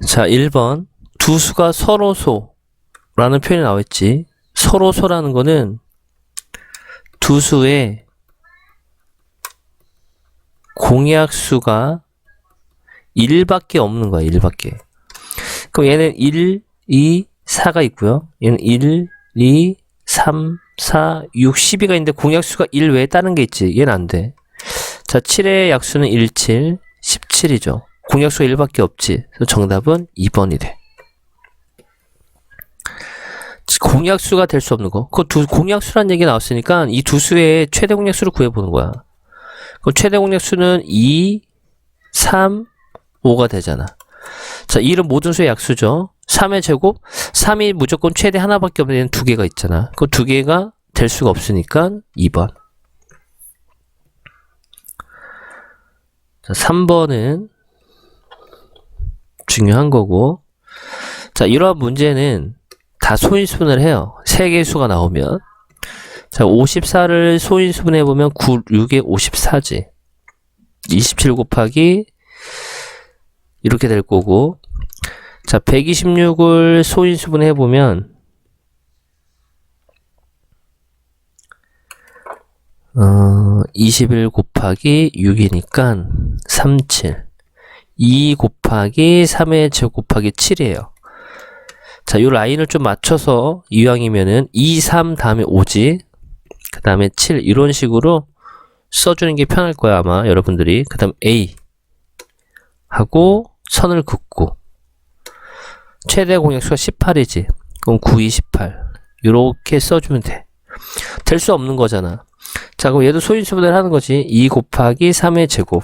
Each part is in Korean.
자, 1번. 두 수가 서로소라는 표현이 나와있지. 서로소라는 거는 두 수의 공약수가 1밖에 없는 거야, 1밖에. 그럼 얘는 1, 2, 4가 있고요. 얘는 1, 2, 3, 4, 6, 12가 있는데 공약수가 1 외에 다른 게 있지. 얘는 안 돼. 자, 7의 약수는 1, 7, 17이죠. 공약수가 1밖에 없지. 그래서 정답은 2번이 돼. 공약수가 될 수 없는 거. 공약수란 얘기 나왔으니까 이 두 수의 최대 공약수를 구해보는 거야. 그럼 최대 공약수는 2, 3, 5가 되잖아. 자, 1은 모든 수의 약수죠. 3의 제곱, 3이 무조건 최대 하나밖에 없는 데는 두 개가 있잖아. 그 두 개가 될 수가 없으니까 2번. 자, 3번은 중요한 거고. 자, 이러한 문제는 다 소인수분을 해요. 3개의 수가 나오면. 자, 54를 소인수분해 보면 9, 6에 54지. 27 곱하기 이렇게 될 거고. 자, 126을 소인수분해 보면 21 곱하기 6이니까 37. 2 곱하기 3의 제곱 곱하기 7이에요. 자, 요 라인을 좀 맞춰서 이왕이면은 2, 3 다음에 5지. 그 다음에 7 이런 식으로 써주는 게 편할 거야 아마 여러분들이. 그 다음 A 하고 선을 긋고 최대 공약수가 18이지. 그럼 9, 2, 18 이렇게 써주면 돼. 될 수 없는 거잖아. 자, 그럼 얘도 소인수분해를 하는 거지. 2 곱하기 3의 제곱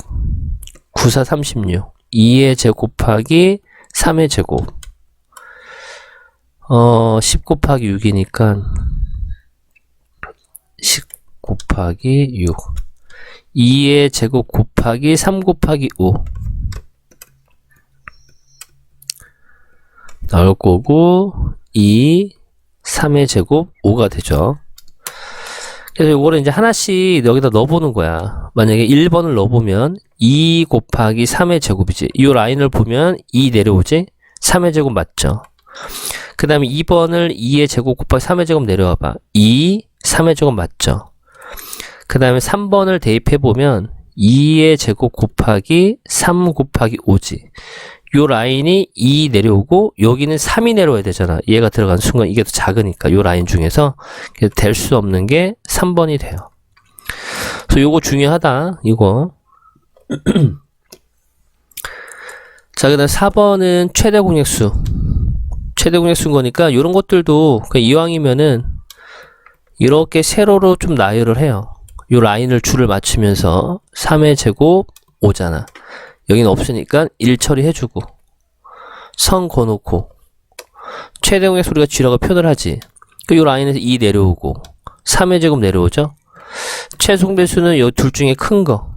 9, 4, 36 2의 제곱 곱하기 3의 제곱 10 곱하기 6이니까 10 곱하기 6 2의 제곱 곱하기 3 곱하기 5 나올 거고 2, 3의 제곱 5가 되죠. 그래서 이거를 이제 하나씩 여기다 넣어보는 거야. 만약에 1번을 넣어보면 2 곱하기 3의 제곱이지. 이 라인을 보면 2 내려오지? 3의 제곱 맞죠? 그 다음에 2번을 2의 제곱 곱하기 3의 제곱 내려와봐. 2, 3의 제곱 맞죠? 그 다음에 3번을 대입해보면 2의 제곱 곱하기 3 곱하기 5지. 요 라인이 2 내려오고 여기는 3이 내려와야 되잖아. 얘가 들어가는 순간 이게 더 작으니까 요 라인 중에서 될 수 없는 게 3번이 돼요. 그래서 요거 중요하다. 이거. 자, 그 다음 4번은 최대 공약수. 최대 공약수인 거니까 요런 것들도 이왕이면은 이렇게 세로로 좀 나열을 해요. 요 라인을 줄을 맞추면서 3의 제곱 5잖아. 여기는 없으니까 1 처리해주고 선 거놓고 최대 공약수 우리가 G라고 표현을 하지. 그 요 라인에서 2 내려오고 3의 제곱 내려오죠. 최소 공배수는 요 둘 중에 큰 거,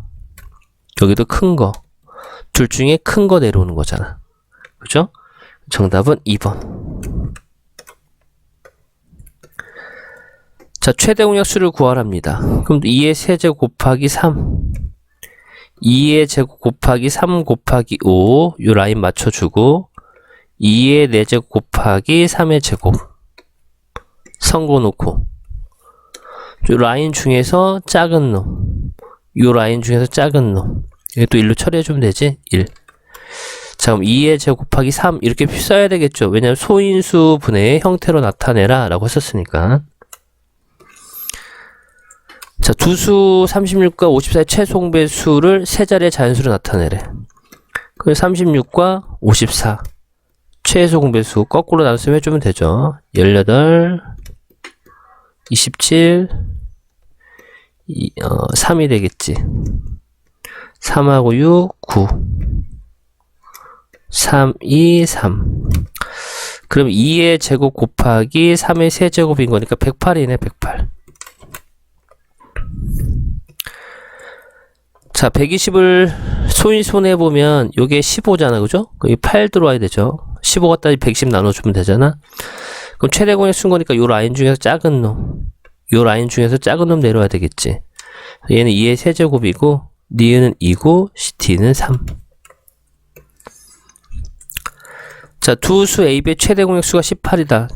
여기도 큰 거, 둘 중에 큰 거 내려오는 거잖아. 그죠? 정답은 2번. 자, 최대 공약수를 구하랍니다. 그럼 2의 세제곱 곱하기 3 2의 제곱 곱하기 3 곱하기 5 요 라인 맞춰주고 2의 4제곱 곱하기 3의 제곱 선 그어놓고 요 라인 중에서 작은 놈 요 라인 중에서 작은 놈 이게 또 1로 처리해주면 되지. 1. 자, 그럼 2의 제곱 곱하기 3 이렇게 써야 되겠죠. 왜냐면 소인수 분해의 형태로 나타내라 라고 했었으니까. 자, 두수 36과 54의 최소 공배수를 세 자리의 자연수로 나타내래. 그래서 36과 54 최소 공배수 거꾸로 나눠서 해주면 되죠. 18, 27, 3이 되겠지. 3하고 6, 9 3, 2, 3 그럼 2의 제곱 곱하기 3의 세제곱인 거니까 108이네. 108. 자, 120을 소인수분해 보면 요게 15잖아. 그죠? 여기 8 들어와야 되죠. 15 갖다 110 나눠주면 되잖아. 그럼 최대 공약수인 거니까 요 라인 중에서 작은 놈, 요 라인 중에서 작은 놈 내려와야 되겠지. 얘는 2의 세제곱이고 니은은 2고 D는 3. 자, 두 수 AB의 최대 공약수가 18이다.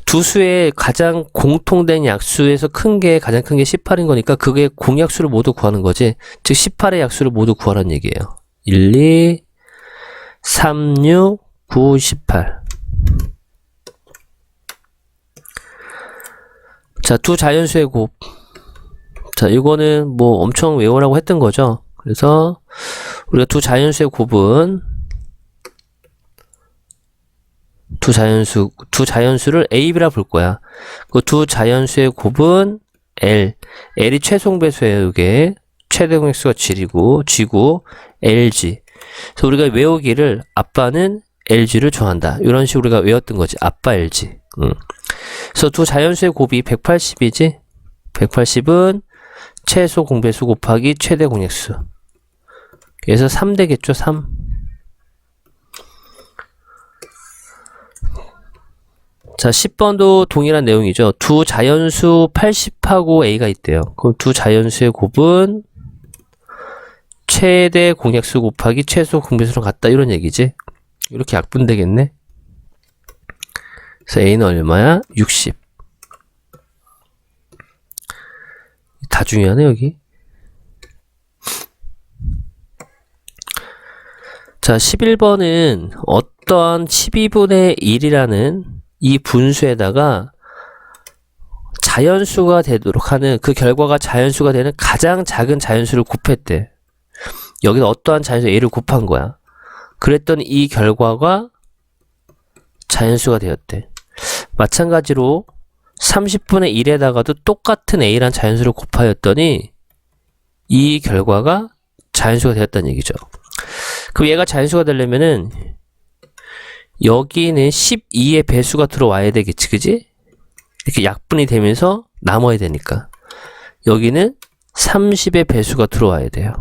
두 수의 가장 공통된 약수에서 가장 큰 게 18인 거니까 그게 공약수를 모두 구하는 거지. 즉 18의 약수를 모두 구하라는 얘기예요. 1, 2, 3, 6, 9, 18. 자, 두 자연수의 곱. 자, 이거는 뭐 엄청 외우라고 했던 거죠. 그래서 우리가 두 자연수의 곱은 두 자연수를 A, B라 볼 거야. 그 두 자연수의 곱은 L. L이 최소공배수예요, 이게. 최대 공약수가 G고, LG. 그래서 우리가 외우기를 아빠는 LG를 좋아한다. 이런 식으로 우리가 외웠던 거지. 아빠 LG. 그래서 두 자연수의 곱이 180이지? 180은 최소 공배수 곱하기 최대 공약수. 그래서 3 되겠죠, 3. 자, 10번도 동일한 내용이죠. 두 자연수 80하고 A가 있대요. 그럼 두 자연수의 곱은 최대 공약수 곱하기 최소 공배수랑 같다. 이런 얘기지. 이렇게 약분되겠네. 그래서 A는 얼마야? 60. 다 중요하네, 여기. 자, 11번은 어떠한 12분의 1이라는 이 분수에다가 자연수가 되도록 하는, 그 결과가 자연수가 되는 가장 작은 자연수를 곱했대. 여기다 어떠한 자연수 A를 곱한 거야. 그랬더니 이 결과가 자연수가 되었대. 마찬가지로 30분의 1에다가도 똑같은 A란 자연수를 곱하였더니 이 결과가 자연수가 되었다는 얘기죠. 그럼 얘가 자연수가 되려면은 여기는 12의 배수가 들어와야 되겠지, 그지? 이렇게 약분이 되면서 남아야 되니까. 여기는 30의 배수가 들어와야 돼요.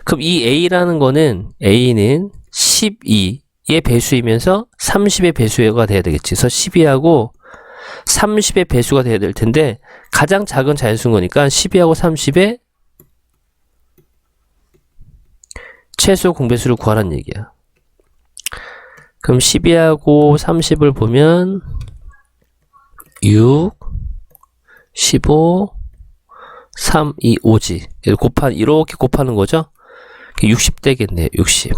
그럼 이 A라는 거는, A는 12의 배수이면서 30의 배수가 돼야 되겠지. 그래서 12하고 30의 배수가 돼야 될 텐데, 가장 작은 자연수인 거니까 12하고 30의 최소 공배수를 구하라는 얘기야. 그럼 12하고 30을 보면 6, 15, 3, 2, 5지. 이렇게 곱하는 거죠. 60 되겠네요. 60.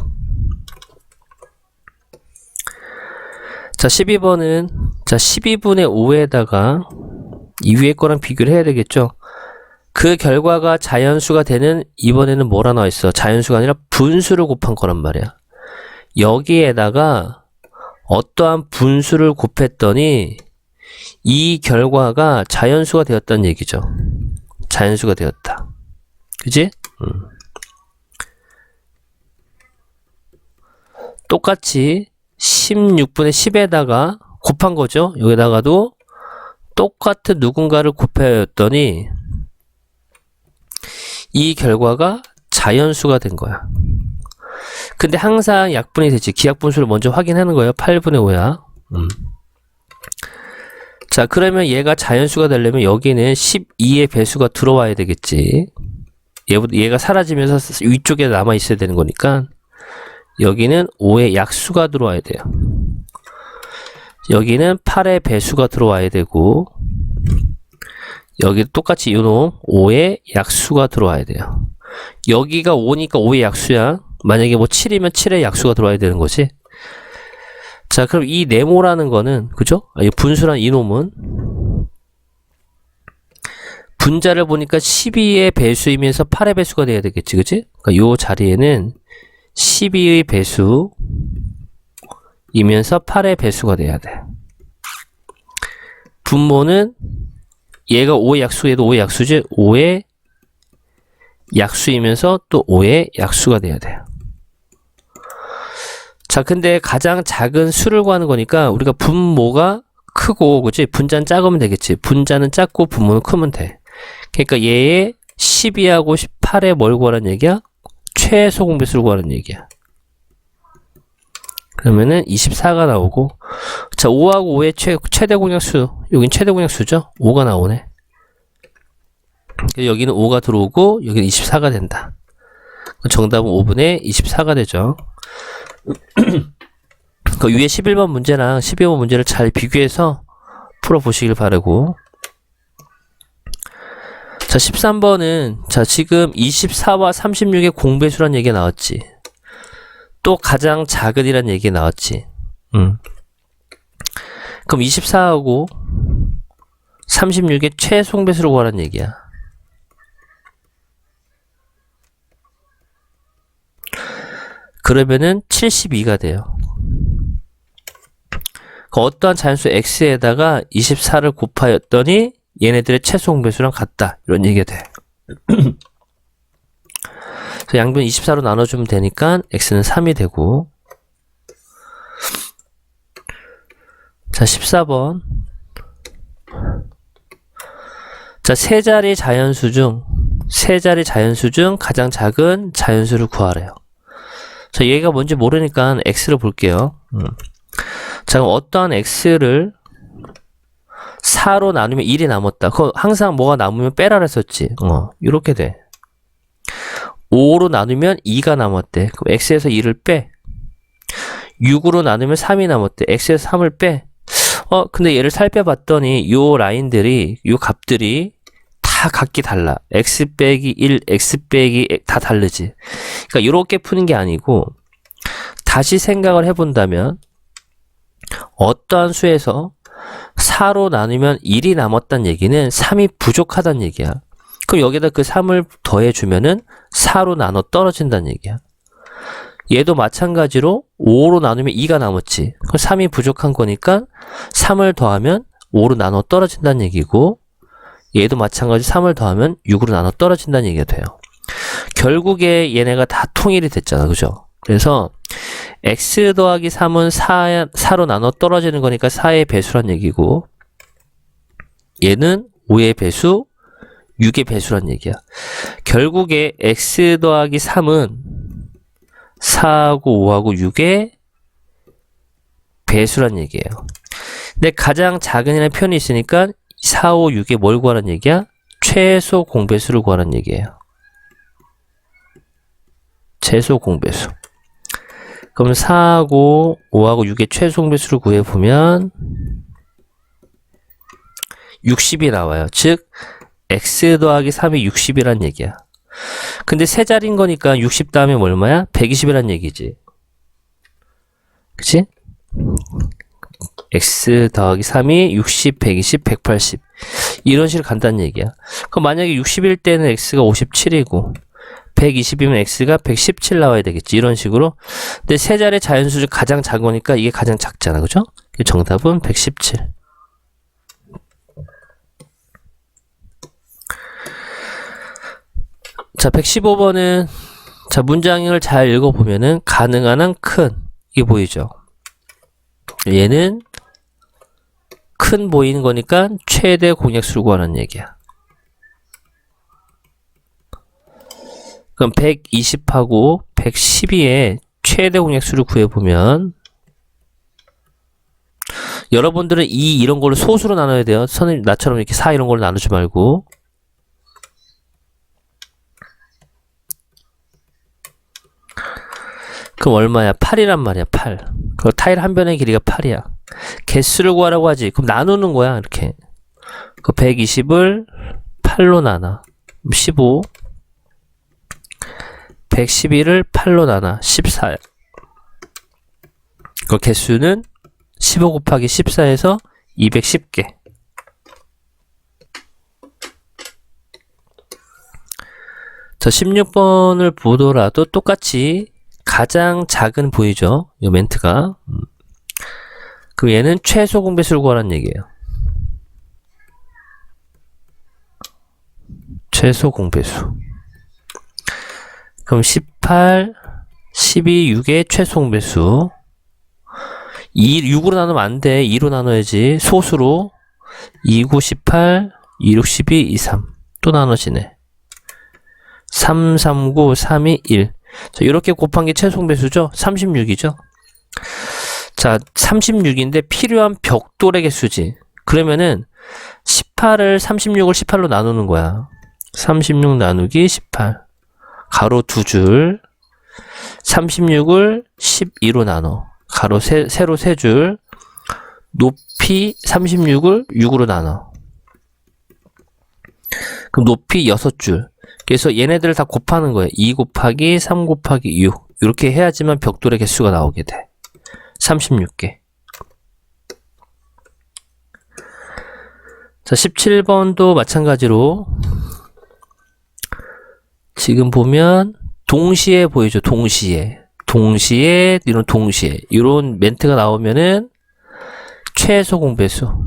자, 12번은 12분의 5에다가 이 위에 거랑 비교를 해야 되겠죠. 그 결과가 자연수가 되는, 이번에는 뭐라 나와 있어? 자연수가 아니라 분수를 곱한 거란 말이야. 여기에다가 어떠한 분수를 곱했더니 이 결과가 자연수가 되었다는 얘기죠. 자연수가 되었다. 그지? 똑같이 16분의 10에다가 곱한 거죠. 여기다가도 똑같은 누군가를 곱했더니 이 결과가 자연수가 된 거야. 근데 항상 약분이 되지. 기약분수를 먼저 확인하는 거예요. 8분의 5야. 자, 그러면 얘가 자연수가 되려면 여기는 12의 배수가 들어와야 되겠지. 얘가 사라지면서 위쪽에 남아 있어야 되는 거니까 여기는 5의 약수가 들어와야 돼요. 여기는 8의 배수가 들어와야 되고, 여기 똑같이 이놈 5의 약수가 들어와야 돼요. 여기가 5니까 5의 약수야. 만약에 뭐 7이면 7의 약수가 들어와야 되는 거지. 자, 그럼 이 네모라는 거는, 그죠? 이 분수란 이놈은 분자를 보니까 12의 배수이면서 8의 배수가 돼야 되겠지, 그치? 그러니까 요 자리에는 12의 배수이면서 8의 배수가 돼야 돼. 분모는 얘가 5의 약수, 얘도 5의 약수지? 5의 약수이면서 또 5의 약수가 돼야 돼요. 자, 근데 가장 작은 수를 구하는 거니까 우리가 분모가 크고, 그치? 분자는 작으면 되겠지. 분자는 작고 분모는 크면 돼. 그러니까 얘의 12하고 18에 뭘 구하라는 얘기야? 최소 공배수를 구하라는 얘기야. 그러면은 24가 나오고, 자, 5하고 5의 최대 공약수, 여긴 최대 공약수죠? 5가 나오네. 여기는 5가 들어오고, 여기는 24가 된다. 정답은 5분의 24가 되죠. 그 위에 11번 문제랑 12번 문제를 잘 비교해서 풀어보시길 바라고. 자, 13번은, 자, 지금 24와 36의 공배수란 얘기가 나왔지. 또 가장 작은이란 얘기가 나왔지. 그럼 24하고 36의 최소공배수를 구하라는 얘기야. 그러면은 72가 돼요. 그 어떠한 자연수 x에다가 24를 곱하였더니 얘네들의 최소공배수랑 같다. 이런 얘기가 돼. 그래서 양변 24로 나눠주면 되니까 x는 3이 되고. 자, 14번. 자, 세 자리 자연수 중 가장 작은 자연수를 구하래요. 자, 얘가 뭔지 모르니까 x를 볼게요. 자, 그럼 어떠한 x를 4로 나누면 1이 남았다. 그거 항상 뭐가 남으면 빼라 그랬었지. 이렇게 돼. 5로 나누면 2가 남았대. 그럼 x에서 2를 빼. 6으로 나누면 3이 남았대. x에서 3을 빼. 근데 얘를 살펴봤더니 요 라인들이, 요 값들이 다 각기 달라. x 빼기 1, x 빼기 다 다르지. 그러니까 이렇게 푸는 게 아니고 다시 생각을 해본다면 어떠한 수에서 4로 나누면 1이 남았다는 얘기는 3이 부족하다는 얘기야. 그럼 여기다 그 3을 더해주면은 4로 나눠 떨어진다는 얘기야. 얘도 마찬가지로 5로 나누면 2가 남았지. 그럼 3이 부족한 거니까 3을 더하면 5로 나눠 떨어진다는 얘기고, 얘도 마찬가지 3을 더하면 6으로 나눠 떨어진다는 얘기가 돼요. 결국에 얘네가 다 통일이 됐잖아. 그죠? 그래서 x 더하기 3은 4로 나눠 떨어지는 거니까 4의 배수란 얘기고, 얘는 5의 배수, 6의 배수란 얘기야. 결국에 x 더하기 3은 4하고 5하고 6의 배수란 얘기예요. 근데 가장 작은이라는 표현이 있으니까 4, 5, 6에 뭘 구하라는 얘기야? 최소 공배수를 구하라는 얘기예요. 최소 공배수. 그럼 4하고 5하고 6의 최소 공배수를 구해보면 60이 나와요. 즉 x 더하기 3이 60이란 얘기야. 근데 세 자리인 거니까 60 다음에 얼마야? 120이란 얘기지. 그치? x 더하기 3이 60, 120, 180 이런 식으로 간다는 얘기야. 그럼 만약에 60일 때는 x가 57이고 120이면 x가 117 나와야 되겠지. 이런 식으로. 근데 세 자리 자연수 중 가장 작은 거니까 이게 가장 작잖아. 그죠? 정답은 117. 자, 115번은 자, 문장을 잘 읽어보면은 가능한 한 큰 이게 보이죠? 얘는 큰 보이는 거니까 최대 공약수를 구하는 얘기야. 그럼 120하고 112의 최대 공약수를 구해보면 여러분들은 이런 걸로 소수로 나눠야 돼요. 선생님 나처럼 이렇게 4 이런 걸로 나누지 말고. 그럼 얼마야? 8이란 말이야. 8. 그 타일 한 변의 길이가 8이야. 개수를 구하라고 하지. 그럼 나누는 거야. 이렇게. 그 120을 8로 나눠. 15. 111을 8로 나눠. 14야. 그 개수는 15 곱하기 14에서 210개. 자, 16번을 보더라도 똑같이 가장 작은 보이죠? 이 멘트가. 그럼 얘는 최소 공배수를 구하라는 얘기예요. 최소 공배수. 그럼 18, 12, 6의 최소 공배수. 6으로 나누면 안 돼. 2로 나눠야지. 소수로. 2, 9, 18, 2, 6, 12, 2, 3. 또 나눠지네. 3, 3, 9, 3, 2, 1. 자, 이렇게 곱한 게 최소 공배수죠? 36이죠? 자, 36인데 필요한 벽돌의 개수지. 그러면은 18을 36을 18로 나누는 거야. 36 나누기 18. 가로 두 줄. 36을 12로 나눠. 가로 세로 3줄, 높이 36을 6으로 나눠. 그럼 높이 6줄. 그래서 얘네들을 다 곱하는 거예요. 2 곱하기 3 곱하기 6. 이렇게 해야지만 벽돌의 개수가 나오게 돼. 36개. 자, 17번도 마찬가지로 지금 보면 동시에 보이죠. 동시에 이런 멘트가 나오면은 최소 공배수를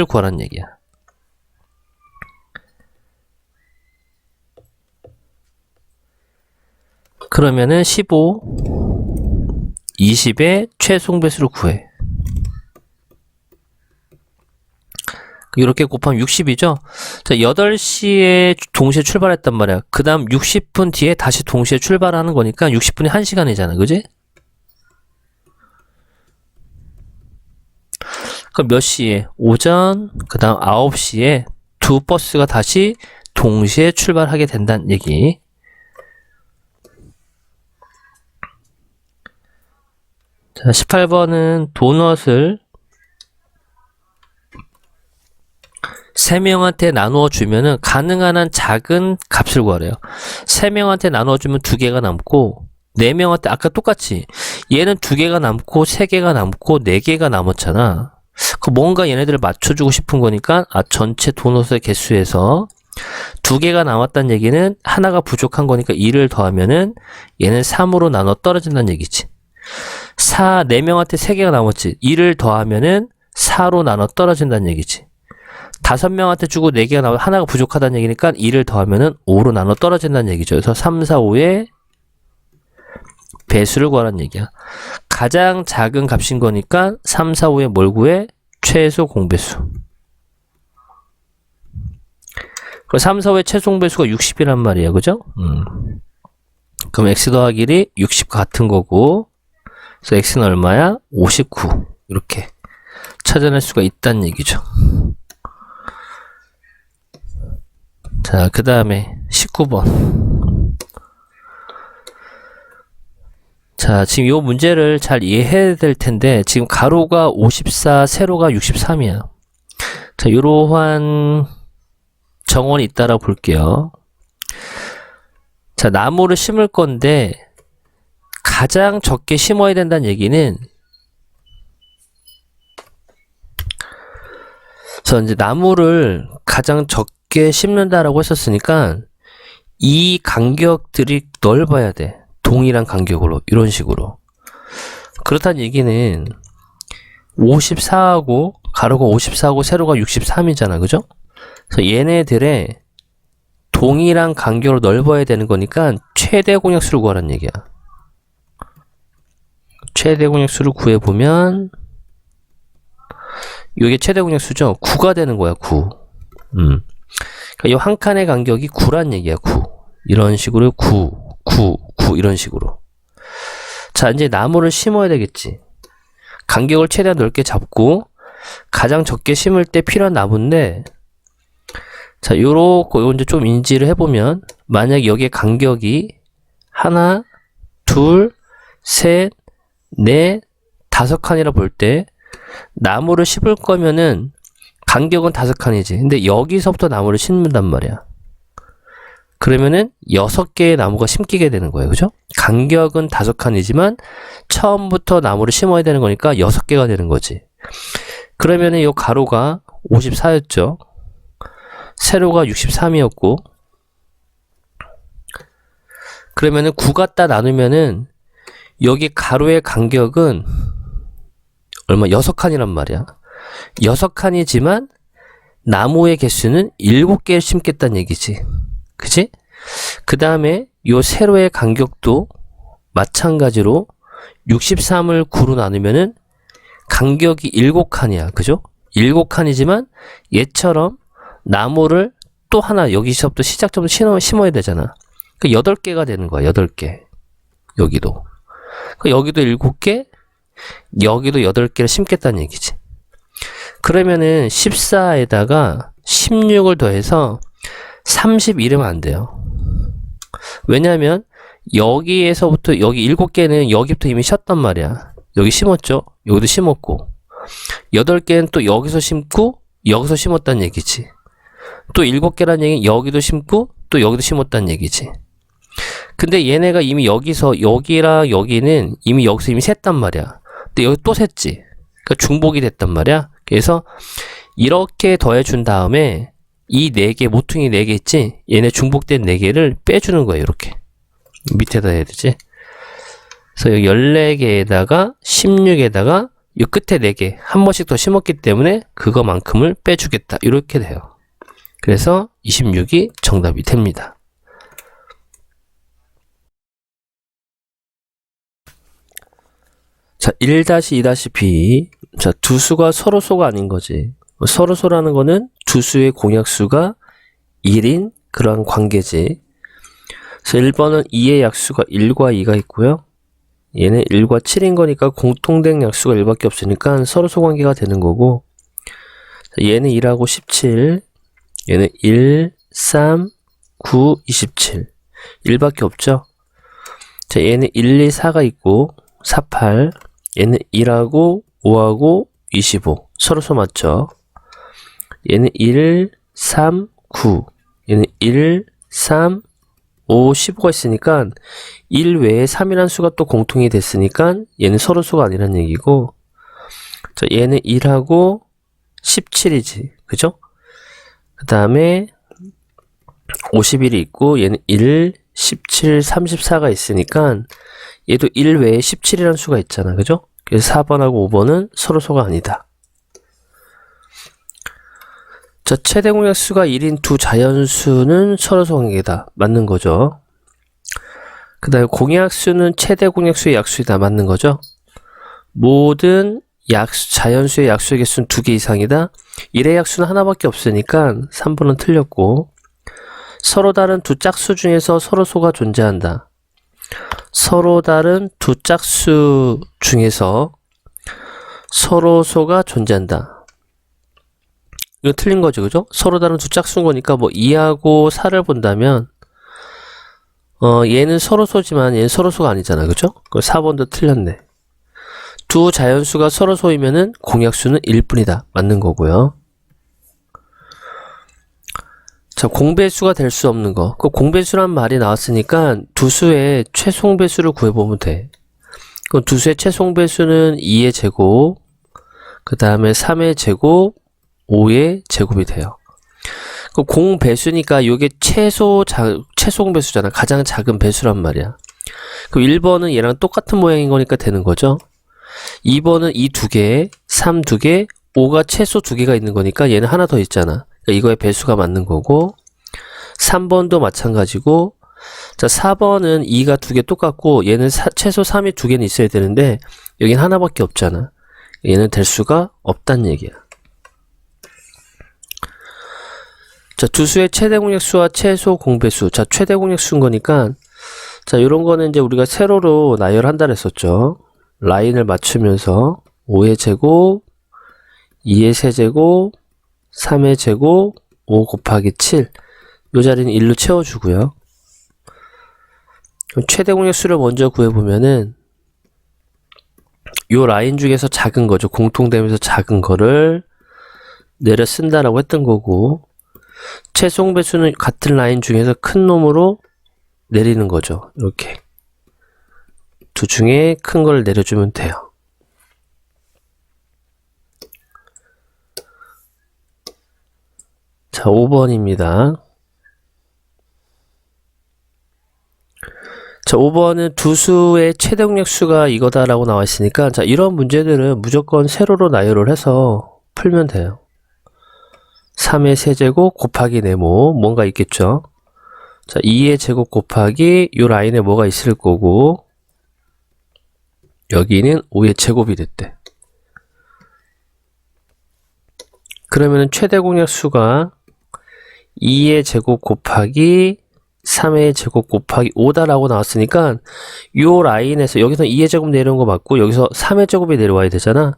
구하라는 얘기야. 그러면은 15, 20의 최소 공배수를 구해. 이렇게 곱하면 60이죠? 자, 8시에 동시에 출발했단 말이야. 그 다음 60분 뒤에 다시 동시에 출발하는 거니까 60분이 1시간이잖아. 그지? 그럼 몇 시에? 오전, 그 다음 9시에 두 버스가 다시 동시에 출발하게 된다는 얘기. 자, 18번은 도넛을 3명한테 나누어 주면은 가능한 한 작은 값을 구하래요. 3명한테 나누어 주면 2개가 남고 4명한테 아까 똑같이 얘는 2개가 남고 3개가 남고 4개가 남았잖아. 그 뭔가 얘네들을 맞춰주고 싶은 거니까 전체 도넛의 개수에서 2개가 남았다는 얘기는 하나가 부족한 거니까 2를 더하면은 얘는 3으로 나눠 떨어진다는 얘기지. 4명한테 3개가 남았지. 2를 더하면은 4로 나눠 떨어진다는 얘기지. 5명한테 주고 4개가 나오면 하나가 부족하다는 얘기니까 2를 더하면은 5로 나눠 떨어진다는 얘기죠. 그래서 3, 4, 5의 배수를 구하라는 얘기야. 가장 작은 값인 거니까 3, 4, 5의 뭘 구해? 최소 공배수. 그럼 3, 4, 5의 최소 공배수가 60이란 말이야. 그죠? 그럼 x 더하기 1이 60과 같은 거고, 그래서 x는 얼마야? 59. 이렇게 찾아낼 수가 있다는 얘기죠. 자, 그 다음에 19번. 자, 지금 이 문제를 잘 이해해야 될 텐데, 지금 가로가 54, 세로가 63이야. 자, 이러한 정원이 있다라고 볼게요. 자, 나무를 심을 건데, 가장 적게 심어야 된다는 얘기는, 저 이제 나무를 가장 적게 심는다라고 했었으니까 이 간격들이 넓어야 돼. 동일한 간격으로 이런 식으로. 그렇다는 얘기는 54하고 가로가 54하고 세로가 63이잖아. 그죠? 그래서 얘네들의 동일한 간격으로 넓어야 되는 거니까 최대 공약수를 구하라는 얘기야. 최대 공약수를 구해보면 이게 최대 공약수죠. 9가 되는 거야. 9. 그러니까 이 한 칸의 간격이 9란 얘기야. 9. 이런 식으로 9 이런 식으로. 자, 이제 나무를 심어야 되겠지. 간격을 최대한 넓게 잡고 가장 적게 심을 때 필요한 나무인데, 자, 요거 이제 좀 인지를 해보면, 만약 여기에 간격이 하나, 둘, 셋, 넷, 5칸이라 볼 때 나무를 심을 거면은 간격은 5칸이지. 근데 여기서부터 나무를 심는단 말이야. 그러면은 6개의 나무가 심기게 되는 거예요. 그죠? 간격은 5칸이지만 처음부터 나무를 심어야 되는 거니까 6개가 되는 거지. 그러면은 이 가로가 54였죠. 세로가 63이었고, 그러면은 9 갖다 나누면은 여기 가로의 간격은 얼마? 6칸이란 말이야. 6칸이지만 나무의 개수는 7개를 심겠다는 얘기지. 그치? 그 다음에 요 세로의 간격도 마찬가지로 63을 9로 나누면은 간격이 7칸이야. 그죠? 7칸이지만 얘처럼 나무를 또 하나 여기서부터 시작점부터 심어야 되잖아. 그러니까 8개가 되는 거야. 8개. 여기도. 그러니까 여기도 7개, 여기도 8개를 심겠다는 얘기지. 그러면은 14에다가 16을 더해서 30 이르면 안 돼요. 왜냐하면 여기에서부터 여기 7개는 여기부터 이미 쉬었단 말이야. 여기 심었죠? 여기도 심었고 8개는 또 여기서 심고 여기서 심었다는 얘기지. 또 7개란 얘기는 여기도 심고 또 여기도 심었다는 얘기지. 근데 얘네가 이미 여기서 여기랑 여기는 이미 여기서 이미 샜단 말이야. 근데 여기 또 샜지. 그러니까 중복이 됐단 말이야. 그래서 이렇게 더해준 다음에 이 4개, 모퉁이 4개 있지? 얘네 중복된 4개를 빼주는 거예요. 이렇게 밑에다 해야 되지. 그래서 여기 14개에다가 16에다가 이 끝에 4개 한 번씩 더 심었기 때문에 그거만큼을 빼주겠다. 이렇게 돼요. 그래서 26이 정답이 됩니다. 자, 1-2-b. 자, 두 수가 서로소가 아닌 거지. 서로소라는 거는 두 수의 공약수가 1인 그러한 관계지. 그래서 1번은 2의 약수가 1과 2가 있고요. 얘는 1과 7인 거니까 공통된 약수가 1밖에 없으니까 서로소 관계가 되는 거고, 얘는 1하고 17, 얘는 1, 3, 9, 27. 1밖에 없죠? 자, 얘는 1, 2, 4가 있고, 4, 8. 얘는 1하고 5하고 25. 서로소 맞죠? 얘는 1, 3, 9. 얘는 1, 3, 5, 15가 있으니까 1 외에 3이라는 수가 또 공통이 됐으니까 얘는 서로소가 아니란 얘기고, 자, 얘는 1하고 17이지. 그죠? 그 다음에 51이 있고 얘는 1, 17, 34가 있으니까 얘도 1 외에 17이라는 수가 있잖아. 그죠? 그래서 4번하고 5번은 서로소가 아니다. 자, 최대 공약수가 1인 두 자연수는 서로소 관계다. 맞는 거죠. 그 다음에 공약수는 최대 공약수의 약수이다. 맞는 거죠. 모든 자연수의 약수의 개수는 2개 이상이다. 1의 약수는 하나밖에 없으니까 3번은 틀렸고, 서로 다른 두 짝수 중에서 서로소가 존재한다. 서로 다른 두 짝수 중에서 서로소가 존재한다. 이거 틀린 거죠, 그죠? 서로 다른 두 짝수인 거니까 뭐 2하고 4를 본다면 얘는 서로소지만 얘는 서로소가 아니잖아, 그죠? 그 4번도 틀렸네. 두 자연수가 서로소이면은 공약수는 1뿐이다. 맞는 거고요. 자, 공배수가 될 수 없는 거. 그 공배수란 말이 나왔으니까 두 수의 최송배수를 구해보면 돼. 그럼 두 수의 최송배수는 2의 제곱, 그 다음에 3의 제곱, 5의 제곱이 돼요. 그럼 공배수니까 이게 최송배수잖아. 가장 작은 배수란 말이야. 그럼 1번은 얘랑 똑같은 모양인 거니까 되는 거죠. 2번은 이 2개, 3 2개, 5가 최소 2개가 있는 거니까 얘는 하나 더 있잖아. 그러니까 이거의 배수가 맞는 거고, 3번도 마찬가지고, 자, 4번은 2가 2개 똑같고 얘는 최소 3이 2개는 있어야 되는데 여긴 하나밖에 없잖아. 얘는 될 수가 없단 얘기야. 자, 두 수의 최대 공약수와 최소 공배수. 자, 최대 공약수인 거니까, 자, 요런 거는 이제 우리가 세로로 나열한다 그랬었죠. 라인을 맞추면서 5의 제곱, 2의 세제곱, 3의 제곱, 5 곱하기 7. 요 자리는 1로 채워주고요. 그럼 최대 공약수를 먼저 구해보면은 요 라인 중에서 작은 거죠. 공통되면서 작은 거를 내려 쓴다라고 했던 거고, 최송배수는 같은 라인 중에서 큰 놈으로 내리는 거죠. 이렇게 두 중에 큰 걸 내려주면 돼요. 자, 5번입니다. 자, 5번은 두 수의 최대 공약수가 이거다라고 나와 있으니까, 자, 이런 문제들은 무조건 세로로 나열을 해서 풀면 돼요. 3의 세제곱 곱하기 네모, 뭔가 있겠죠. 자, 2의 제곱 곱하기 요 라인에 뭐가 있을 거고, 여기는 5의 제곱이 됐대. 그러면 최대 공약수가 2의 제곱 곱하기 3의 제곱 곱하기 5다라고 나왔으니까 요 라인에서 여기서 2의 제곱 내려온 거 맞고 여기서 3의 제곱이 내려와야 되잖아.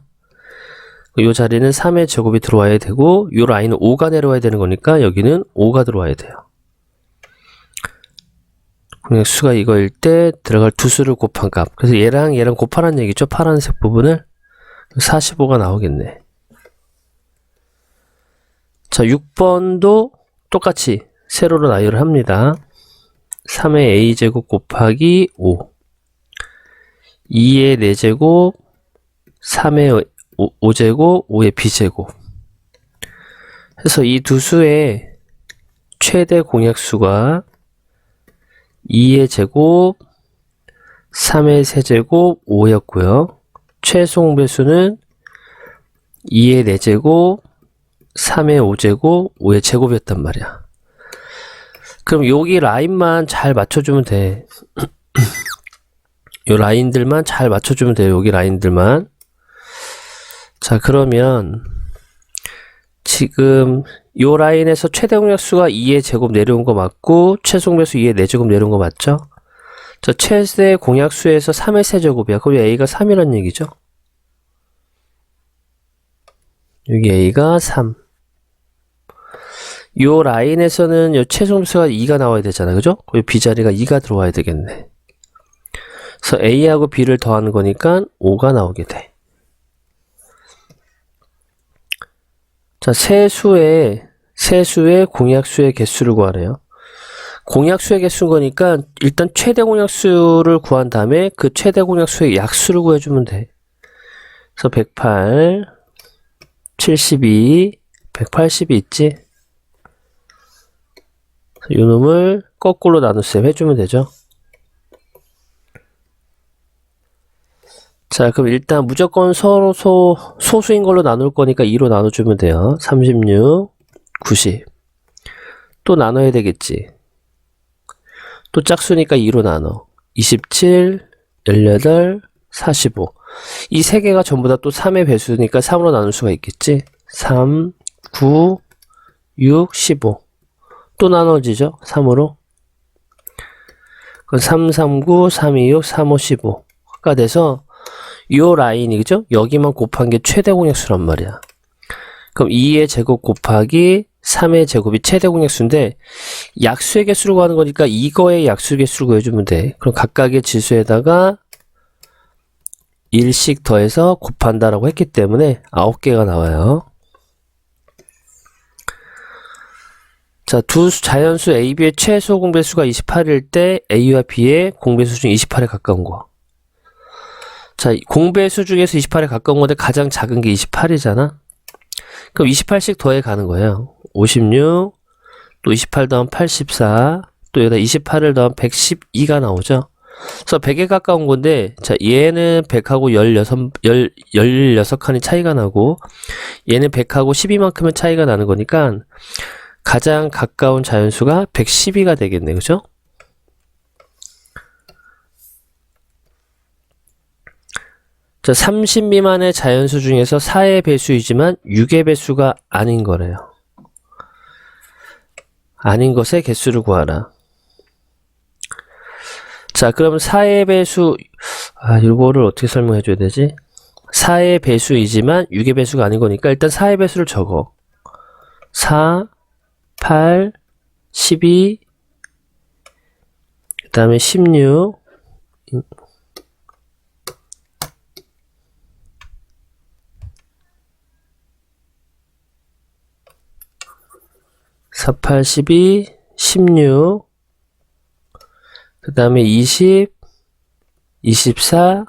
요 자리는 3의 제곱이 들어와야 되고 요 라인은 5가 내려와야 되는 거니까 여기는 5가 들어와야 돼요. 공약수가 이거일 때 들어갈 두수를 곱한 값. 그래서 얘랑 얘랑 곱하라는 얘기죠. 파란색 부분을. 45가 나오겠네. 자, 6번도 똑같이 세로로 나열을 합니다. 3의 a제곱 곱하기 5, 2의 4제곱, 3의 5제곱, 5의 b제곱 해서 이 두 수의 최대 공약수가 2의 제곱, 3의 세제곱, 5였고요. 최소 공배수는 2의 4제곱, 3의 5제곱, 5의 제곱이었단 말이야. 그럼 여기 라인만 잘 맞춰주면 돼. 요 라인들만 잘 맞춰주면 돼요. 여기 라인들만. 자, 그러면 지금 요 라인에서 최대 공약수가 2의 제곱 내려온 거 맞고 최소 공배수 2의 4제곱 내려온 거 맞죠? 저 최대 공약수에서 3의 세제곱이야. 그럼 a가 3이란 얘기죠? 여기 a가 3. 요 라인에서는 요 최소 공배수가 2가 나와야 되잖아. 그죠? 그 b자리가 2가 들어와야 되겠네. 그래서 a하고 b를 더하는 거니까 5가 나오게 돼. 자, 세수의 공약수의 개수를 구하래요. 공약수의 개수인 거니까 일단 최대 공약수를 구한 다음에 그 최대 공약수의 약수를 구해주면 돼. 그래서 108, 72, 180이 있지? 이 놈을 거꾸로 나눗셈 해주면 되죠. 자, 그럼 일단 무조건 서로 소수인 걸로 나눌 거니까 2로 나눠주면 돼요. 36, 90. 또 나눠야 되겠지. 또 짝수니까 2로 나눠. 27, 18, 45. 이 세 개가 전부 다 또 3의 배수니까 3으로 나눌 수가 있겠지. 3, 9, 6, 15. 또 나눠지죠. 3으로. 그럼 3, 3, 9, 3, 2, 6, 3, 5, 15가 돼서 요 라인이 그죠? 여기만 곱한 게 최대 공약수란 말이야. 그럼 2의 제곱 곱하기 3의 제곱이 최대 공약수인데 약수의 개수를 구하는 거니까 이거의 약수 개수를 구해주면 돼. 그럼 각각의 지수에다가 1씩 더해서 곱한다라고 했기 때문에 9개가 나와요. 자, 두 자연수 A, B의 최소 공배수가 28일 때 A와 B의 공배수 중 28에 가까운 거. 자, 공배수 중에서 28에 가까운 건데 가장 작은 게 28이잖아. 그럼 28씩 더해 가는 거예요. 56, 또 28 더하면 84, 또 여기다 28을 더하면 112가 나오죠. 그래서 100에 가까운 건데, 자, 얘는 100하고 16칸이 차이가 나고, 얘는 100하고 12만큼의 차이가 나는 거니까, 가장 가까운 자연수가 112가 되겠네. 그죠? 자, 30 미만의 자연수 중에서 4의 배수이지만 6의 배수가 아닌 거래요. 아닌 것의 개수를 구하라. 자, 그럼 4의 배수, 이거를 어떻게 설명해 줘야 되지? 4의 배수이지만 6의 배수가 아닌 거니까 일단 4의 배수를 적어. 4, 8, 12, 그 다음에 16, 4, 8, 12, 16, 그 다음에 20, 24,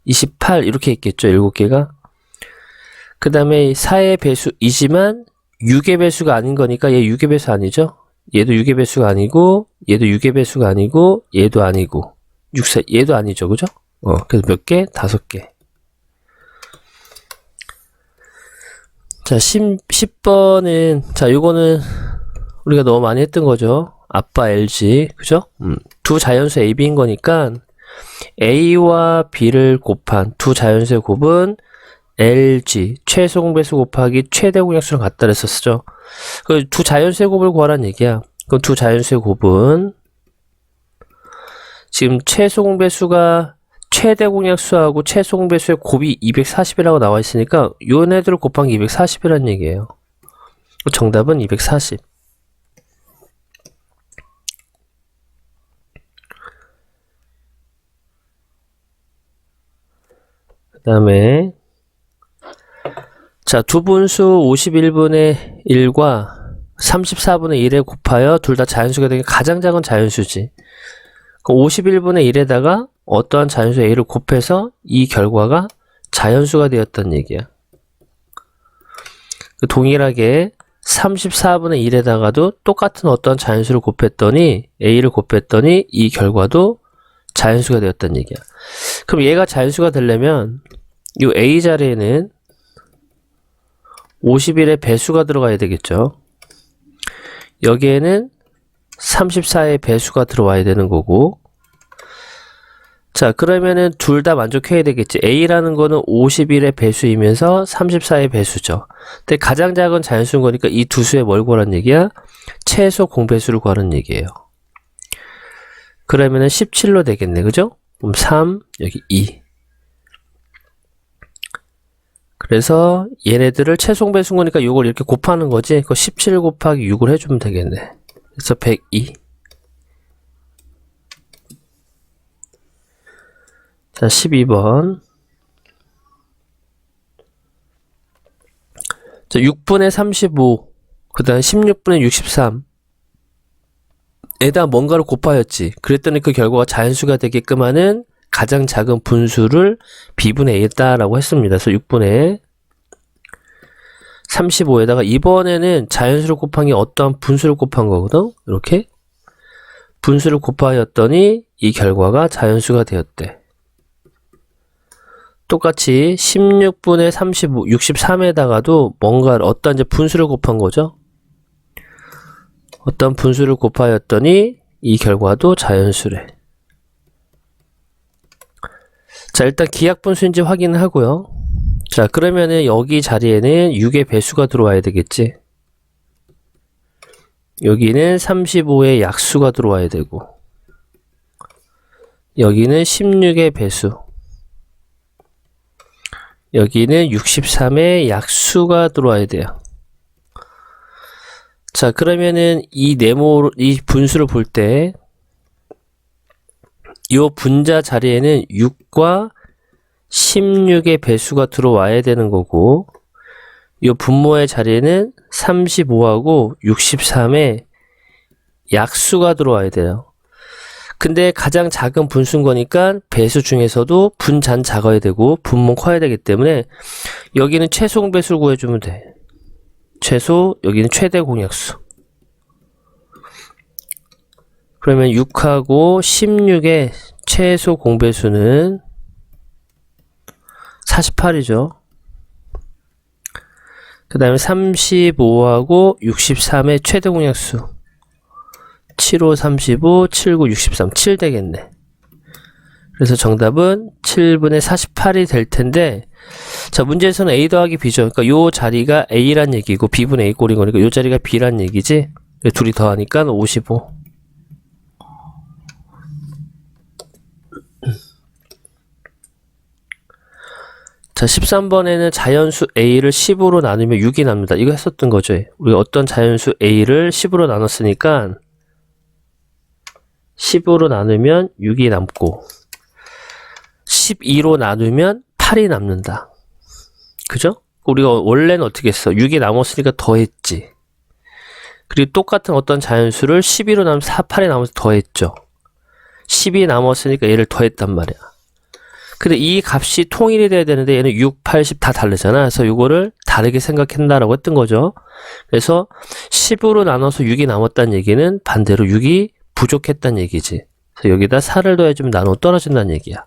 28 이렇게 있겠죠. 7개가. 그 다음에 4의 배수이지만 6의 배수가 아닌 거니까 얘 6의 배수 아니죠. 얘도 6의 배수가 아니고 얘도 6의 배수가 아니고 얘도 아니고 6사 얘도 아니죠. 그죠? 그래서 몇 개? 5개. 자, 10번은, 자, 요거는 우리가 너무 많이 했던 거죠. 아빠 LG, 그죠? 두 자연수 A, B인 거니까 A와 B를 곱한 두 자연수의 곱은 LG, 최소 공배수 곱하기 최대 공약수랑 같다 그랬었죠. 그 두 자연수의 곱을 구하라는 얘기야. 그럼 두 자연수의 곱은 지금 최소 공배수가 최대 공약수하고 최소 공배수의 곱이 240이라고 나와 있으니까 요네들을 곱한 게 240이라는 얘기예요. 정답은 240. 그 다음에 자, 두 분수 51분의 1과 34분의 1에 곱하여 둘 다 자연수가 되는 가장 작은 자연수지. 51분의 1에다가 어떠한 자연수 A를 곱해서 이 결과가 자연수가 되었다는 얘기야. 동일하게 34분의 1에다가도 똑같은 어떤 자연수를 곱했더니 A를 곱했더니 이 결과도 자연수가 되었다는 얘기야. 그럼 얘가 자연수가 되려면 이 A 자리에는 51의 배수가 들어가야 되겠죠. 여기에는 34의 배수가 들어와야 되는 거고, 자, 그러면은 둘 다 만족해야 되겠지. A라는 거는 51의 배수이면서 34의 배수죠. 근데 가장 작은 자연수인 거니까 이 두 수에 뭘 구하라는 얘기야? 최소 공배수를 구하라는 얘기예요. 그러면은 17로 되겠네. 그죠? 그럼 3, 여기 2. 그래서 얘네들을 최소 배수인 거니까 이걸 이렇게 곱하는 거지. 그 17 곱하기 6을 해주면 되겠네. 그래서 102. 자, 12번. 자, 6분의 35. 그 다음에 16분의 63. 에다 뭔가를 곱하였지. 그랬더니 그 결과가 자연수가 되게끔 하는 가장 작은 분수를 B분의 A했다라고 했습니다. 그래서 6분의 35에다가 이번에는 자연수를 곱한 게 어떠한 분수를 곱한 거거든? 이렇게 분수를 곱하였더니 이 결과가 자연수가 되었대. 똑같이 16분의 35, 63에다가도 뭔가 어떤 이제 분수를 곱한 거죠? 어떤 분수를 곱하였더니 이 결과도 자연수래. 자, 일단 기하분수인지 확인을 하고요. 자, 그러면은 여기 자리에는 6의 배수가 들어와야 되겠지. 여기는 35의 약수가 들어와야 되고, 여기는 16의 배수, 여기는 63의 약수가 들어와야 돼요. 자, 그러면은 이 분수를 볼 때, 이 분자 자리에는 6과 16의 배수가 들어와야 되는 거고, 이 분모의 자리에는 35하고 63의 약수가 들어와야 돼요. 근데 가장 작은 분수인 거니까 배수 중에서도 분자는 작아야 되고 분모는 커야 되기 때문에 여기는 최소 공배수를 구해주면 돼. 최소, 여기는 최대 공약수. 그러면 6하고 16의 최소 공배수는 48이죠. 그 다음에 35하고 63의 최대 공약수 75, 35, 79, 63, 7 되겠네. 그래서 정답은 7분의 48이 될 텐데, 자, 문제에서는 A 더하기 B죠. 그러니까 요 자리가 A란 얘기고 B분의 A 꼴인 거니까 요 자리가 B란 얘기지. 둘이 더하니까 55. 자, 13번에는 자연수 A를 10으로 나누면 6이 납니다. 이거 했었던 거죠. 우리 어떤 자연수 A를 10으로 나눴으니까 10으로 나누면 6이 남고 12로 나누면 8이 남는다. 그죠? 우리가 원래는 어떻게 했어? 6이 남았으니까 더했지. 그리고 똑같은 어떤 자연수를 12로 나누면 8이 남아서 더했죠. 10이 남았으니까 얘를 더했단 말이야. 근데 이 값이 통일이 돼야 되는데 얘는 6, 80 다 다르잖아. 그래서 이거를 다르게 생각한다라고 했던 거죠. 그래서 10으로 나눠서 6이 남았다는 얘기는 반대로 6이 부족했다는 얘기지. 그래서 여기다 4를 더해주면 나눠 떨어진다는 얘기야.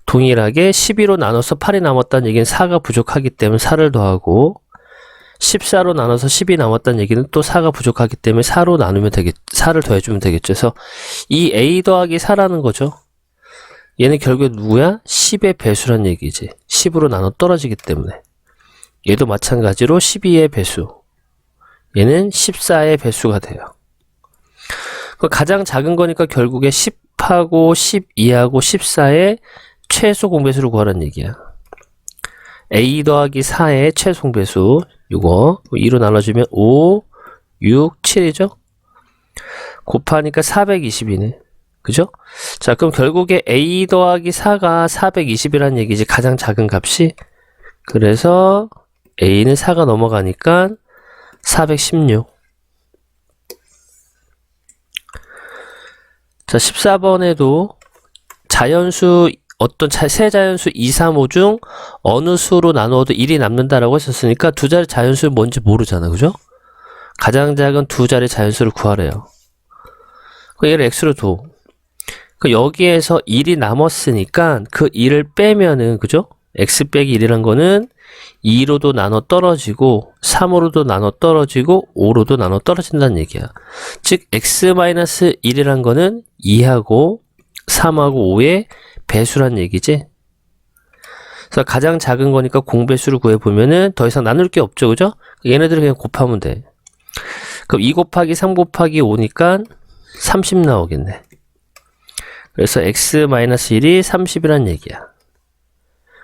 동일하게 12로 나눠서 8이 남았다는 얘기는 4가 부족하기 때문에 4를 더하고 14로 나눠서 10이 남았다는 얘기는 또 4가 부족하기 때문에 4로 나누면 4를 더해주면 되겠죠. 그래서 이 A 더하기 4라는 거죠. 얘는 결국에 누구야? 10의 배수란 얘기지. 10으로 나눠 떨어지기 때문에. 얘도 마찬가지로 12의 배수. 얘는 14의 배수가 돼요. 가장 작은 거니까 결국에 10하고 12하고 14의 최소 공배수를 구하라는 얘기야. A 더하기 4의 최소 공배수. 이거 2로 나눠주면 5, 6, 7이죠? 곱하니까 420이네. 그죠? 자, 그럼 결국에 A 더하기 4가 420이라는 얘기지. 가장 작은 값이. 그래서 A는 4가 넘어가니까 416. 자, 14번에도 자연수, 어떤 세 자연수 2, 3, 5 중 어느 수로 나누어도 1이 남는다라고 했었으니까 두 자리 자연수는 뭔지 모르잖아. 그죠? 가장 작은 두 자리 자연수를 구하래요. 얘를 x로 둬. 여기에서 1이 남았으니까 그 1을 빼면은, 그죠? x 빼기 1이란 거는 2로도 나눠 떨어지고 3으로도 나눠 떨어지고 5로도 나눠 떨어진다는 얘기야. 즉 x-1이란 거는 2하고 3하고 5의 배수란 얘기지. 그래서 가장 작은 거니까 공배수를 구해보면은 더 이상 나눌 게 없죠. 그죠? 얘네들을 그냥 곱하면 돼. 그럼 2 곱하기 3 곱하기 5니까 30 나오겠네. 그래서 x-1이 30이란 얘기야.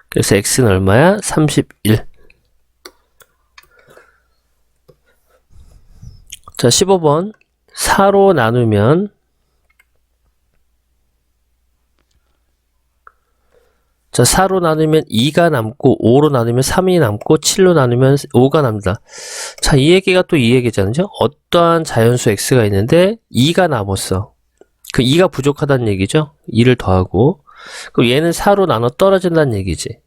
그래서 x는 얼마야? 31. 자, 15번. 4로 나누면, 자, 4로 나누면 2가 남고, 5로 나누면 3이 남고, 7로 나누면 5가 남는다. 자, 이 얘기가 또 이 얘기잖아요. 어떠한 자연수 x가 있는데 2가 남았어. 그 2가 부족하다는 얘기죠. 2를 더하고. 그럼 얘는 4로 나눠 떨어진다는 얘기지.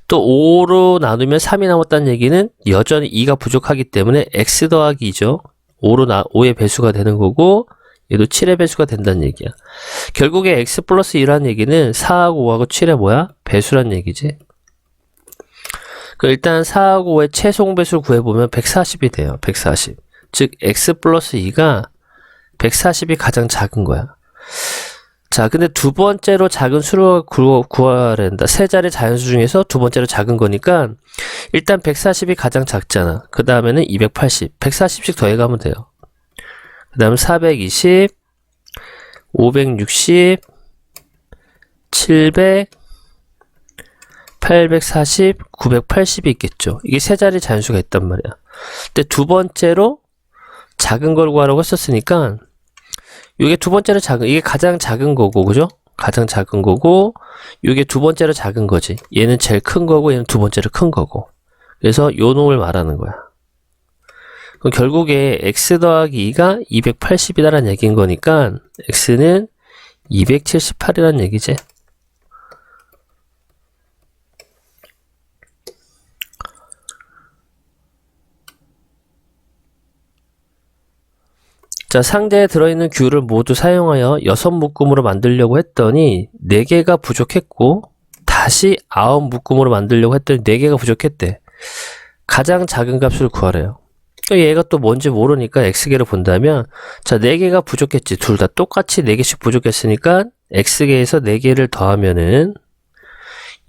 또 5로 나누면 3이 남았다는 얘기는 여전히 2가 부족하기 때문에 x 더하기 2죠. 5의 배수가 되는 거고 얘도 7의 배수가 된다는 얘기야. 결국에 x 플러스 2라는 얘기는 4하고 5하고 7의 뭐야? 배수란 얘기지. 일단 4하고 5의 최소 배수를 구해보면 140이 돼요. 140. 즉 x 플러스 2가 140이 가장 작은 거야. 자, 근데 두 번째로 작은 수를 구해야 된다. 세 자리 자연수 중에서 두 번째로 작은 거니까 일단 140이 가장 작잖아. 그 다음에는 280. 140씩 더해가면 돼요. 그 다음 420, 560, 700, 840, 980이 있겠죠. 이게 세 자리 자연수가 있단 말이야. 근데 두 번째로 작은 걸 구하라고 했었으니까 이게 두 번째로 작은, 이게 가장 작은 거고, 그죠? 가장 작은 거고, 이게 두 번째로 작은 거지. 얘는 제일 큰 거고, 얘는 두 번째로 큰 거고. 그래서 요 놈을 말하는 거야. 그럼 결국에 x 더하기 2가 280이다라는 얘기인 거니까 x는 278이라는 얘기지. 자, 상자에 들어있는 귤을 모두 사용하여 6묶음으로 만들려고 했더니 4개가 부족했고 다시 9묶음으로 만들려고 했더니 4개가 부족했대. 가장 작은 값을 구하래요. 얘가 또 뭔지 모르니까 x개를 본다면 자, 4개가 부족했지. 둘 다 똑같이 4개씩 부족했으니까 x개에서 4개를 더하면은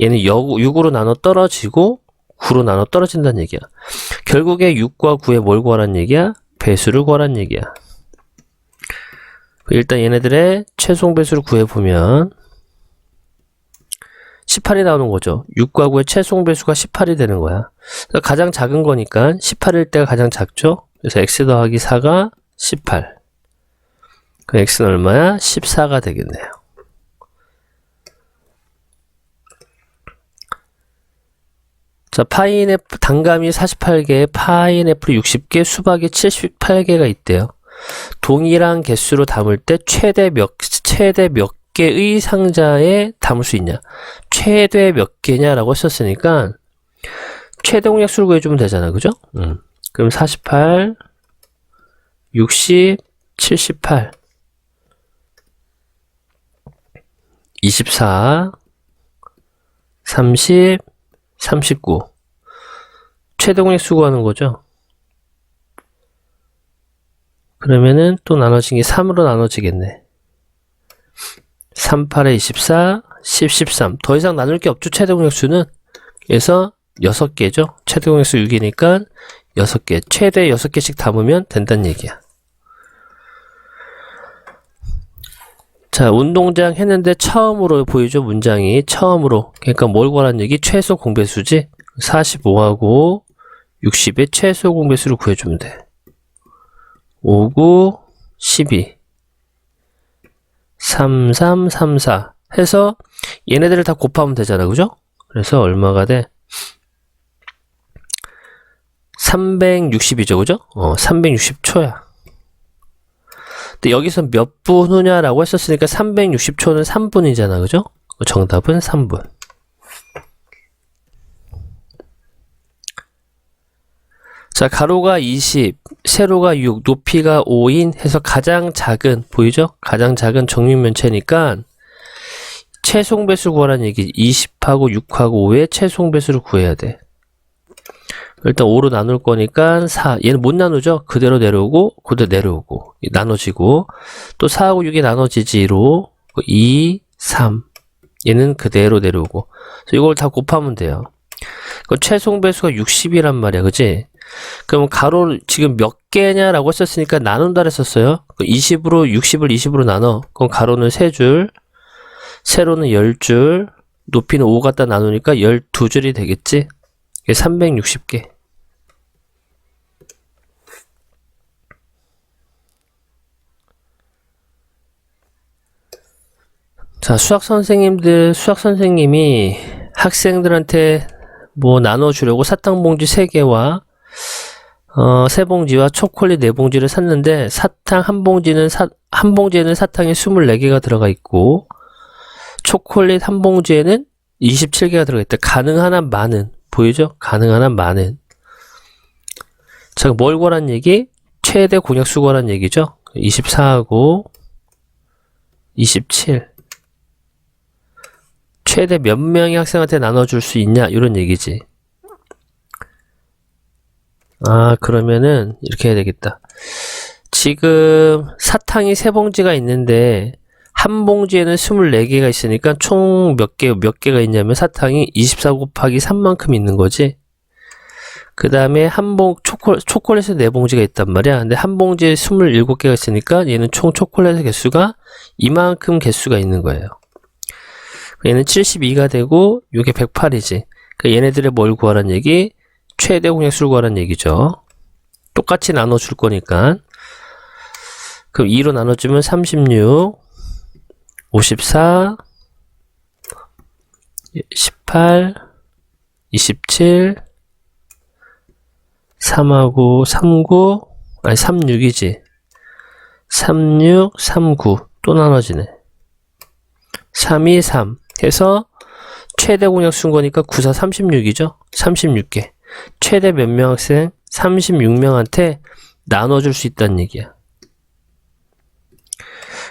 얘는 6으로 나눠 떨어지고 9로 나눠 떨어진다는 얘기야. 결국에 6과 9에 뭘 구하라는 얘기야? 배수를 구하라는 얘기야. 일단 얘네들의 최종 배수를 구해보면 18이 나오는 거죠. 6과 9의 최종 배수가 18이 되는 거야. 그러니까 가장 작은 거니까 18일 때가 가장 작죠. 그래서 x 더하기 4가 18. 그 x는 얼마야? 14가 되겠네요. 자, 파인애플, 단감이 48개, 파인애플이 60개, 수박이 78개가 있대요. 동일한 개수로 담을 때 최대 몇 개의 상자에 담을 수 있냐? 최대 몇 개냐라고 했었으니까 최대 공약수를 구해주면 되잖아. 그죠? 그럼 48, 60, 78, 24, 30, 39. 최대 공약수 구하는 거죠. 그러면은 또 나눠진 게 3으로 나눠지겠네. 3, 8에 24, 10, 13. 더 이상 나눌 게 없죠, 최대 공약수는. 그래서 6개죠. 최대 공약수 6이니까 6개. 최대 6개씩 담으면 된다는 얘기야. 자, 운동장 했는데 처음으로 보이죠, 문장이. 처음으로. 그러니까 뭘 구하라는 얘기? 최소 공배수지. 45하고 60의 최소 공배수를 구해주면 돼. 5, 9, 12. 3334 해서 얘네들을 다 곱하면 되잖아. 그죠? 그래서 얼마가 돼? 360이죠. 그죠? 360초야. 근데 여기서 몇 분 후냐라고 했었으니까 360초는 3분이잖아. 그죠? 정답은 3분. 자, 가로가 20, 세로가 6, 높이가 5인 해서 가장 작은, 보이죠? 가장 작은 정육면체니까 최송배수 구하라는 얘기. 20하고 6하고 5의 최송배수를 구해야 돼. 일단 5로 나눌 거니까 4. 얘는 못 나누죠? 그대로 내려오고, 그대로 내려오고. 나눠지고, 또 4하고 6이 나눠지지로 2, 3. 얘는 그대로 내려오고. 그래서 이걸 다 곱하면 돼요. 그 최송배수가 60이란 말이야. 그치? 그럼 가로 지금 몇 개냐라고 했었으니까 나눈다 했었어요. 20으로 60을 20으로 나눠. 그럼 가로는 3줄, 세로는 10줄, 높이는 5 갖다 나누니까 12줄이 되겠지? 360개. 자, 수학 선생님이 학생들한테 뭐 나눠주려고 사탕 봉지 3개와 3봉지와 초콜릿 4봉지를 샀는데 사탕 한 봉지에는 사탕이 24개가 들어가 있고 초콜릿 한 봉지에는 27개가 들어가 있다. 가능한 한 많은. 보이죠? 가능한 한 많은. 자, 뭘 구하란 얘기? 최대 공약수 구하란 얘기죠? 24하고 27. 최대 몇 명의 학생한테 나눠줄 수 있냐? 이런 얘기지. 아, 그러면은 이렇게 해야 되겠다. 지금 사탕이 3봉지가 있는데 한 봉지에는 24개가 있으니까 총 몇 개가 있냐면 사탕이 24 곱하기 3만큼 있는 거지. 그 다음에 초콜릿은 4봉지가 있단 말이야. 근데 한 봉지에 27개가 있으니까 얘는 총 초콜릿의 개수가 이만큼 개수가 있는 거예요. 얘는 72가 되고 이게 108이지. 그러니까 얘네들의 뭘 구하란 얘기? 최대 공약수를 구하란 얘기죠. 똑같이 나눠줄 거니까. 그럼 2로 나눠주면 36, 54, 18, 27, 3하고 39, 아니 36이지. 36, 39 또 나눠지네. 3, 2, 3 해서 최대 공약수인 거니까 94, 36이죠. 36개. 최대 몇 명 학생? 36명한테 나눠줄 수 있다는 얘기야.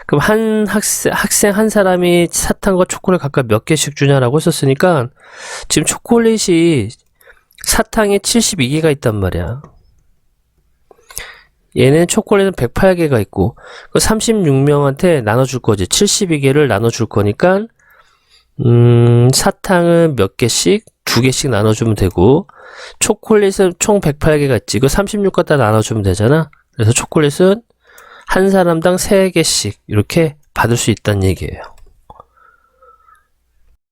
그럼 한 학생 한 사람이 사탕과 초콜릿 각각 몇 개씩 주냐라고 했었으니까 지금 초콜릿이 사탕에 72개가 있단 말이야. 얘는 초콜릿은 108개가 있고 36명한테 나눠줄 거지. 72개를 나눠줄 거니까 사탕은 몇 개씩? 2개씩 나눠주면 되고 초콜릿은 총 108개가 있지. 그 36 갖다 나눠주면 되잖아. 그래서 초콜릿은 한 사람당 3개씩 이렇게 받을 수 있다는 얘기예요.